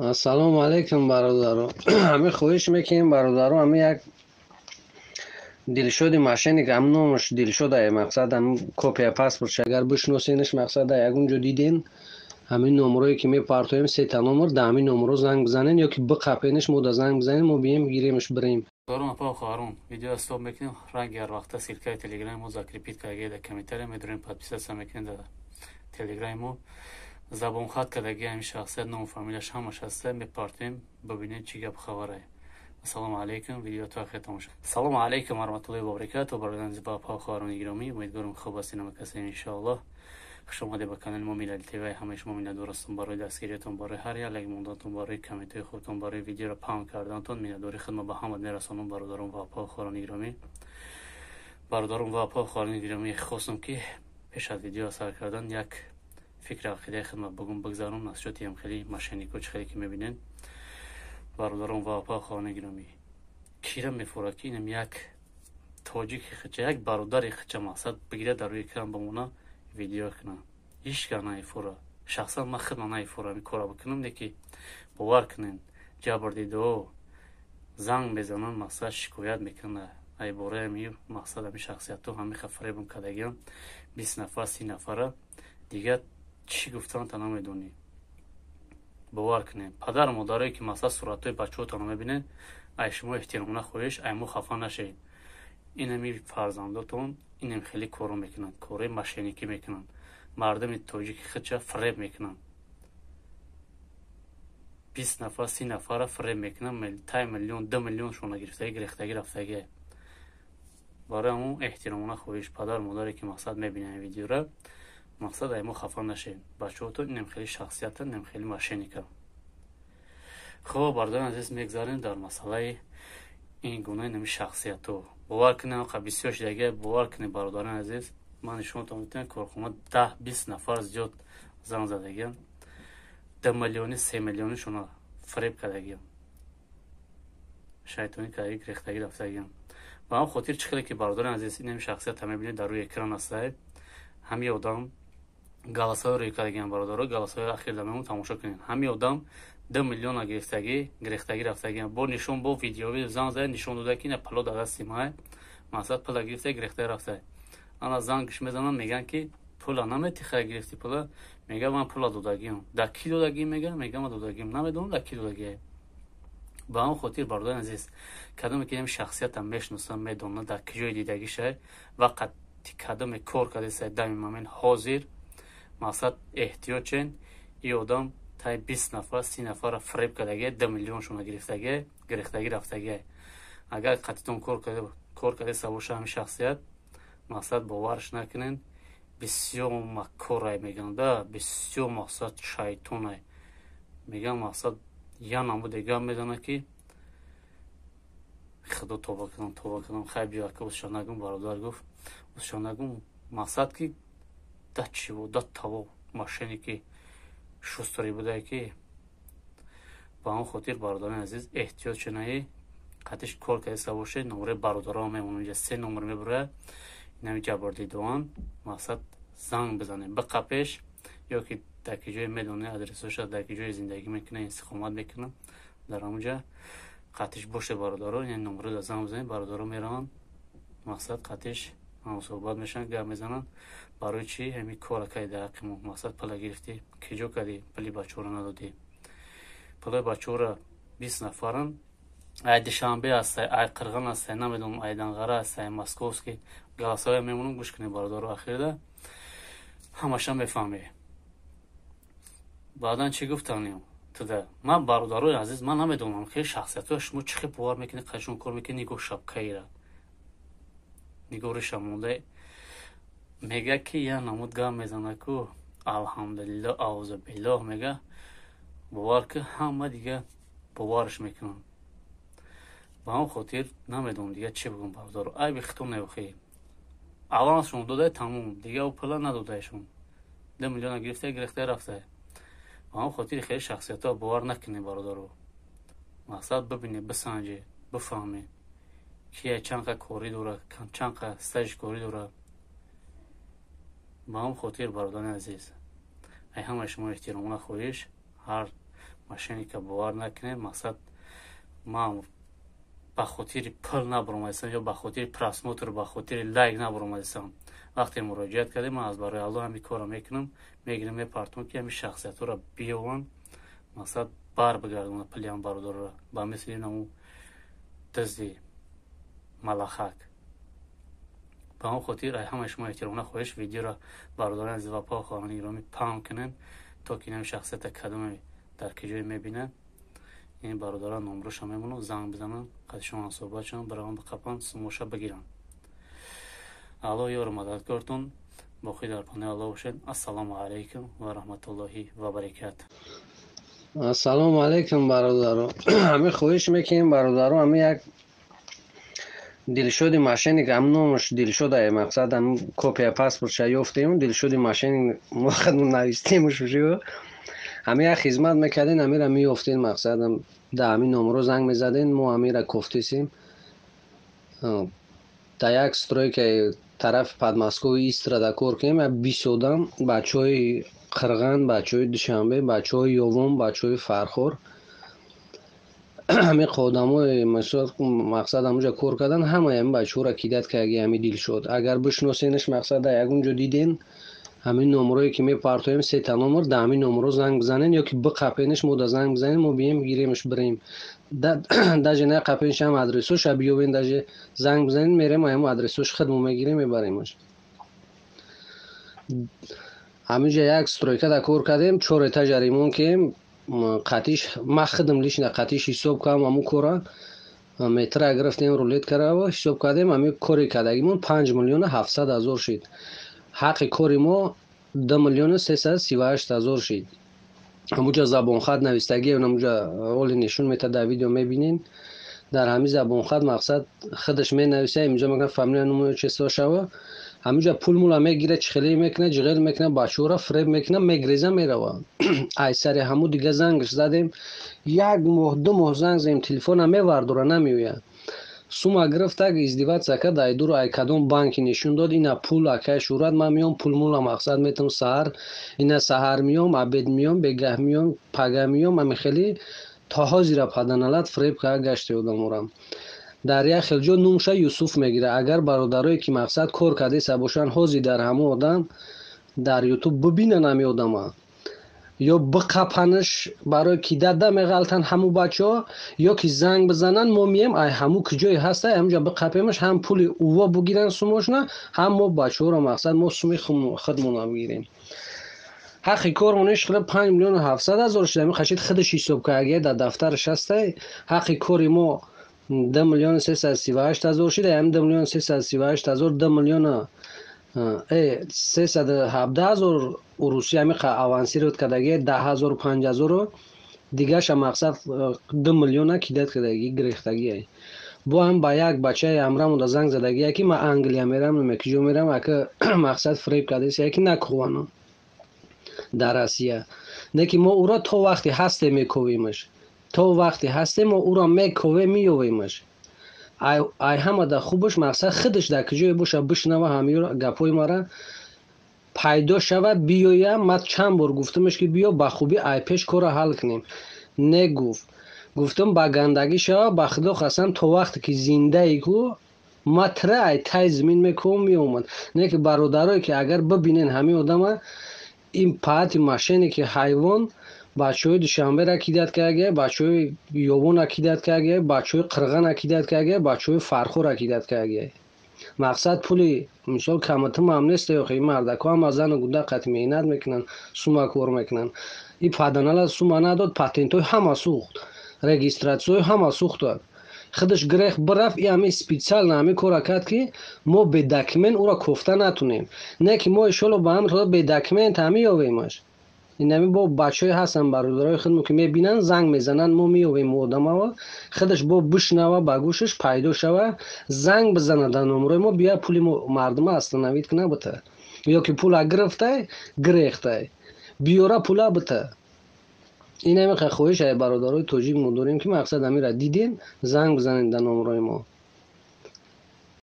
السلام علیکم برادران. همه خواهش میکنیم برادران، همه یک دلشود ماشینی که هم نامش دلشوده، مقصد هم کپی پاسپورت اگر بشناسینش، مقصد یک اونجا دیدین همین نمرایی که میپرتویم سه تا نمر، در همین نمرو زنگ بزنین یا که بقپینش مو زنگ بزنین، ما بیم گیریمش بریم. Дорум апа хоҳарон видео стоп мекунем ранги ҳар вақта силкаи телеграми мо закрепит кардаги да комментария медурем подписаться мекунем да телеграми мо забонхат кардаги ҳамин шахсият ному фамилияш ҳамаш ҳаста мепартем бибинем чӣ гап хабарае. Ассалому алейкум, видео то ахир тамоша. Салому алейкум варахматуллоҳи ва баракатуҳ. Бародари зиба апа хоҳарони гиромӣ, умедворам хуб ҳастед, намакасед иншоаллоҳ. خوش آمدید به کانال ما میلاد تیوی. همه شما میلاد هستم برای دستگیریتون، برای هر یک لایک موندنتون، برای کامنت های خودتون، برای ویدیو را پاون کردنتون. میلاد خدمت به همه میرسونم. برادران و اپا خوران گرامی، برادران و اپا خوران گرامی، خواستم که پیش از ویدیو سر کردن یک فکر عقیده خدمت بگم بگذارم از شوتی هم خیلی ماشینی کوچ خیلی که میبینین. برادران و اپا خوران گرامی، کیرم میفوره که اینم یک تاجیک خچه، یک برادر خچه مقصد بگیره در روی کرم بمونه ویدیو کنم. هیچ کار نایفوره. شخصا من خدمت نایفوره می کارا بکنم نکی باور کنین جبر دیدو زنگ میزنن مقصد شکایت میکنه ای باره می مقصد همی شخصیت تو همی خفریبم کدگیم 20 نفر 30 نفره دیگه چی گفتن تا نمیدونی. باور کنین پدر مادرایی که مقصد صورتای بچه‌ها تا نمیبینن ای شما احترام نخواهش ای مو خفا نشین. اینمی فرزنداتون اینم خیلی کارو میکنن، کار ماشینیکی میکنن، مردم تاجیک خودشا فریب میکنن. 20 نفر 30 نفر فریب میکنن، تا میلیون 2 میلیون شون گرفتگی رفتگی. برای اون احترام نخواهش پدر مادری که مقصد میبینن ویدیو را مقصد ایمو خفا نشین. بچه‌هاتون اینم خیلی شخصیت، اینم خیلی ماشینیکه. خب برادران عزیز میگذاریم در مسئله این گونه نمی شخصیتو. باور کنید قبیسیاش دیگه باور کنید برادران عزیز، من شما تا میتونم کارخونه 10-20 نفر زیاد زنگ زدگیم 2 میلیونی 3 میلیونی شما فریب کردگیم شیطانی کردگی گرفتگی رفتگیم. و هم خاطر چخیلی که برادران عزیز این شخصیت همه بینید در روی اکران هسته همی آدم گلاسای روی کردگیم برادرها گلاسای اخیر دممون تماشا کنین. همی آدم 2 میلیون گرفتگی رفتگیم با نشون با ویدیوی زنگ زد نشون داده که نه پلا در دست ما مقصد پلا گرفته رفته. انا زنگش میزنن میگن که پولا نمیتی گرفتی پولا، میگه من پولا دادگیم دکی دادگی میگه من دادگیم نمیدونم دکی دادگی. با هم خاطر برادران عزیز کدوم که این شخصیت هم میشناسم میدونم در کجای دیدگی شه وقت کدوم کار کرده سه دم من حاضر مقصد احتیاجن ای آدم تا 20 نفر 30 نفر فریب کردگی 2 میلیون شون گرفتگی رفتگی. اگر قطعتون کار کرده سبوشه همین شخصیت مقصد باورش نکنین بسیار مکاره میگن ده بسیار مقصد شیطونه میگن مقصد یا نمو دیگه میدانه که خدا توبه کنم خیلی بیار که بسشان نگم برادر گفت بسشان نگم مقصد که ده چی بود ده تاو ماشینی که شستری بوده که با هم خاطر برادران عزیز احتیاط چنهی قطعش کار که حساب باشه نمره برادرها میمونه اینجا 3 نمره میبره نمی جبردی دوان مقصد زنگ بزنه بقپش یا که در جای میدونه ادرسش در جای زندگی میکنه استقامت میکنه در اونجا قطعش باشه برادرها یعنی نمره در زنگ بزنه برادرها میرن مقصد قطعش هم صحبت میشن گپ میزنن برای چی همین کار که در حق ما مقصد پلا گرفتی کجا کردی پلی بچه رو ندادی پلی بچه رو 20 نفرن ای دشنبه هست ای قرغن هست نمیدونم ای دنغره هست ای مسکوسکی گلاسای میمونم گوش کنی برادر اخیر ده همش هم بفهمی. بعدا چی گفتنیم تو ده من برادرای عزیز من نمیدونم که شخصیت شما چخی باور میکنی قشون کار میکنی نگاه شبکه را نگاه شمونده میگه که یا نمودگاه میزنه که الحمدلله اعوذ بالله میگه باور که همه دیگه باورش میکنن. با هم خاطر نمیدونم دیگه چی بگم برادر ای بختم نبخی اولانشون داده تموم دیگه او پلا ندادهشون 2 میلیون گرفته رفته. با هم خاطر خیلی شخصیت ها باور نکنی برادر رو مقصد ببینی بسنجی بفهمی که چند کاری دوره چند استاج کاری دوره. با هم خاطر برادران عزیز ای همه شما احترام نخواهیش هر машине ки бовар накунед, мақсад ман ба хотири пул набуромадистам ё ба хотири просмотр, ба хотири лайк набуромадистам. вақте муроҷиат кардем, ман аз барои алло ҳамин корро мекунам, мегирам мепартам ки ҳамин шахсиятҳоро биёвам, мақсад бар бигардонам пули бародарро ба мисли наму дизди малахак. ба он хотир ай ҳамаи шумо эҳтиромона хоҳиш видеоро бародарони азиз ва пок хоҳони гиромӣ паҳм кунед, то ки ин шахсията кадоме дар ки ҷое мебинад, ин бародарон номроша мемонад, занг бизананд, қадшон асобат шунанд, барамон биқапанд, сумоша бигиранд. алло ёру мададкортон, боқӣ дар паноҳи алло бошед. ассалому алайкум ва раҳматуллоҳи ва баракату. ассалому алайкум бародаро. ҳамин хоҳиш мекунем бародаро, ҳамин як дилшоди машини ки ҳам номаш дилшода мақсад ҳам копия паспортша ёфтем, дилшоди машини вақт навистемуш шуд. ҳамин як хизмат мекардем, ҳамира меёфтем, мақсад да ҳамин номро занг мезадем, мо ҳамира кофтисем. да як стройка тарафи подмоскови истрада кор кардем, бисёдам бачаҳои қирған, бачаҳои душанбе, бачаҳои ёвон, бачаҳои фархор, ҳамин қодамои мақсад ҳамуҷа кор кардан, ҳамаи ҳамин бачаҳоро кидат кардаги ҳамин дилшод. агар бишносенаш, мақсад ягонҷо диден, ҳамин номрое ки мепартоем, сета номер, да ҳамин номро занг бизанен, ё ки биқапенаш, мо да занг бизанем, мо бием гиремш бирем. даже не қапенаш, ҳам адресоша биёвен, даже занг бизанен, мерем ҳамин адресош хидмо мегирем, мебаремаш. ҳаминҷа як стройкада кор кардем, 4 этажа ремонт кардем, қатиш ма хидм лишна қатиш ҳисоб кардам, ҳамун кора метра гирифтем, рулеткара ҳисоб кардем, ҳамин кори кардагимон 5 миллион 700 ҳазор шид. ҳаққи кори мо 2 миллион 338 ҳазор шид. ҳамуҷа забонхат навистагӣ, ҳамуҷа оли нишон мета дар видео мебинен. дар ҳамин забонхат мақсад хидаш менависа, имзо мекунад, фамилия номер чесо шава, ҳамуҷа пул мула мегира, чихелӣ мекунад, ҷиғел мекунад, бачаҳоро фреб мекунад, мегреза мерава. айсари ҳамун дига зангш задем, 1 моҳ 2 моҳ занг задем, телефона мевардора, намеояд. сума гирифтак, издиватсия кард, айдуро ай кадом банки нишон дод, ина пул акай шурат, ман меом пул мула мақсад метам саҳар, ина саҳар меом, абед меом, бегаҳ меом, пага меом, ами хеле то ҳозира паданалат фреб кард гашти одаморам. дар як хел ҷо нумша Юсуф мегира. агар бародарое ки мақсад кор кардеса бошанд, ҳозир дар ҳамон одам дар ютуб бибинан ҳамин одама, ё биқапанаш барои ки дада меғалтан ҳамун бачаҳо, ё ки занг бизананд, мо меем ай ҳамун куҷои ҳаста, ҳамуҷа биқапемаш, ҳам пули ува бигиранд сумошна, ҳам мо бачаҳоро мақсад мо суми хидмона бигирем. ҳаққи коромон шикла 5 миллион 700 ҳазор шид. ҳамин хашид хидаш ҳисоб кардаги дар дафтараш ҳаста. ҳаққи кори мо 2 миллион 338 ҳазор шид. ҳамин 2 миллион 338 ҳазор 2 миллион 317 ҳазор урусӣ ҳамин авансирот кардаги 10 ҳазор 5 ҳазоро дигаша мақсад 2 миллиона кидат кардаги гирифтаги. бо ҳам ба як бачаи амрамуда занг задагия ки ман Англия мерам, намекиҷо мерам, ака мақсад фреб кардеса, яки накувано дар Россия. неки мо уро то вақти ҳастем мековемаш, то вақти ҳастем мо уро мековем, меёвемаш. ай ҳамада хубаш мақсад хидаш дар киҷое боша, бишнава ҳамин гапои мара, пайдо шава, биёя. ман чанд бор гуфтамаш ки биё ба хубӣ ай пеш кора ҳал кунем. негуфт. гуфтам ба гандагӣ шава, ба худо қасам, то вақте ки зиндаи ку матра ай тай зимин мековам, меомад. неки бародарое ки агар бибинен ҳамин одама, ин паати машине ки ҳайвон, бачаҳои душанбера кидат кардаги, бачаҳои ёвона кидат кардаги, бачаҳои қирғана кидат кардаги, бачаҳои фархора кидат кардаги. мақсад пули мисол каматам ҳам нест, ёхи мардако ҳам аз зану гуда қат меҳнат мекунанд, сума кор мекунанд. ин паданала сума надод, патентҳои ҳама сӯхт, регистратсияҳои ҳама сӯхтад. хидаш грех бирафт, и ҳамин специал ҳамин кора кард ки мо бе документ уро кофта натунем. не ки мо иншоалло ба ҳамин бе документ ҳам меёвемаш. инами бо бачаҳои ҳастанд бародарои худмо ки мебинанд, занг мезананд, мо меёвем одамаро, хидаш бо бишнава ба гӯшаш пайдо шава, занг бизанад дар номерои мо, бия пули мардума остановит кунад бита, ё ки пула гирифтай, гирехтай, биёра пула бита. ин ҳамин хоҳиш ай бародарои тоҷик мо дорем ки мақсад ҳамира диден, занг бизанед дар номерои мо.